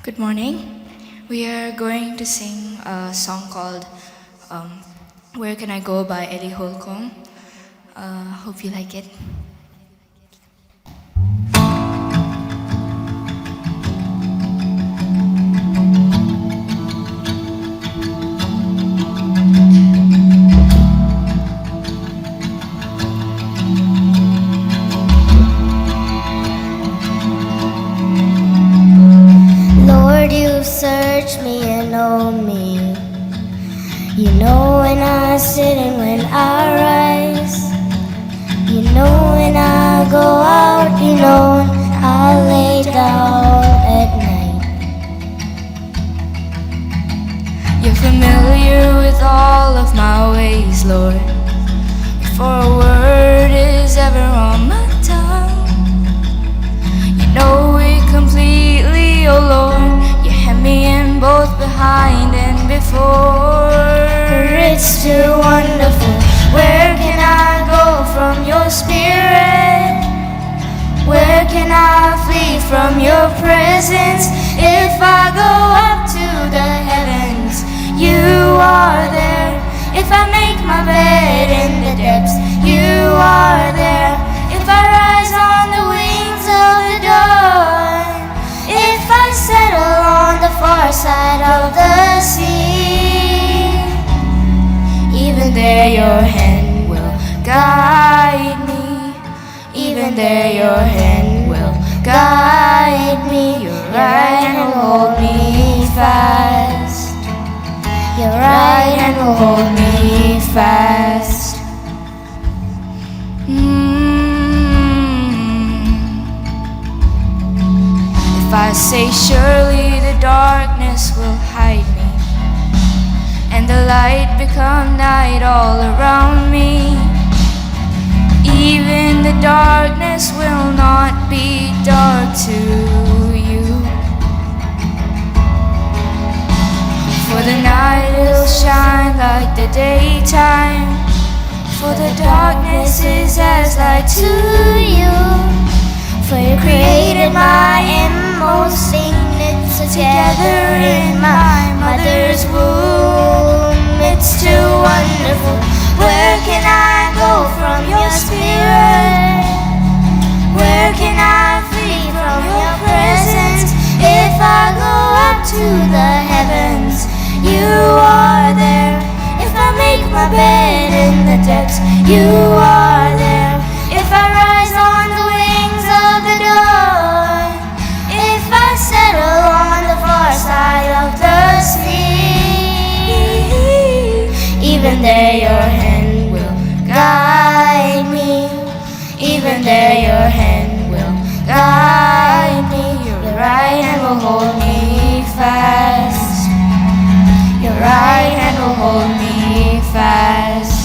Good morning. We are going to sing a song called Where Can I Go by Eddie Holcomb. Hope you like it. Lord, you search me and know me. You know when I sit and when I rise. You know when I go out. You know when I lay down at night. You're familiar with all of my ways, Lord. Before a word is ever on my tongue, you know it completely, oh Lord. You hem me in both behind and before. It's too wonderful. Where can I go from your spirit? Where can I flee from your presence? If I go up to the heavens, you are there. If I make my bed in the depths, you are there. If I rise on the wings of the dawn, if I settle on the far side of the sea, even there your hand will guide me. Even there your hand will guide me. Your right hand will hold me fast. Your right hand will hold me fast. If I say surely the darkness will hide me, and the light become night all around me, even the darkness will not be dark to you. For the night will shine like the daytime, for the darkness is as light to you. For you created my inmost being together in my mother's womb. It's too wonderful. Where can I go from your spirit? Where can I flee from your presence? If I go up to the heavens, you are there. If I make my bed in the depths, you are there. If I rise on the wings of the dawn, if I settle on the far side of the sea, even there your hand will guide me. Even there your hand will guide me. Your right hand will hold me fast. Your right hand will hold me fast.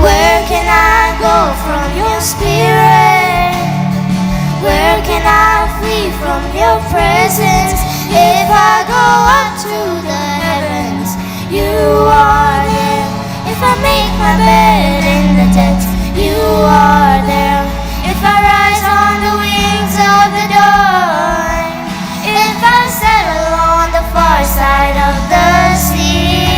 Where can I go from your spirit? Where can I flee from your presence? If I go up to the heavens, you are there. If I make my bed in the depths, you are there. If I rise on the wings of the dawn, if I settle on the far side of the sea,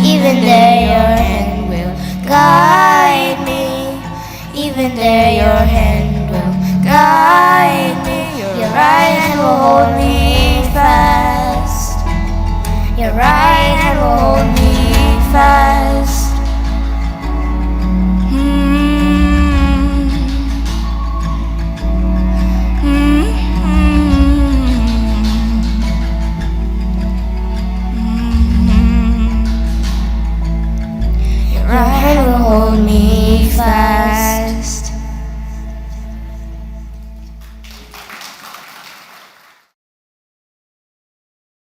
even there your hand will guide me. Even there your hand will guide me. Your right hand will hold me fast. Your right hand will hold me fast.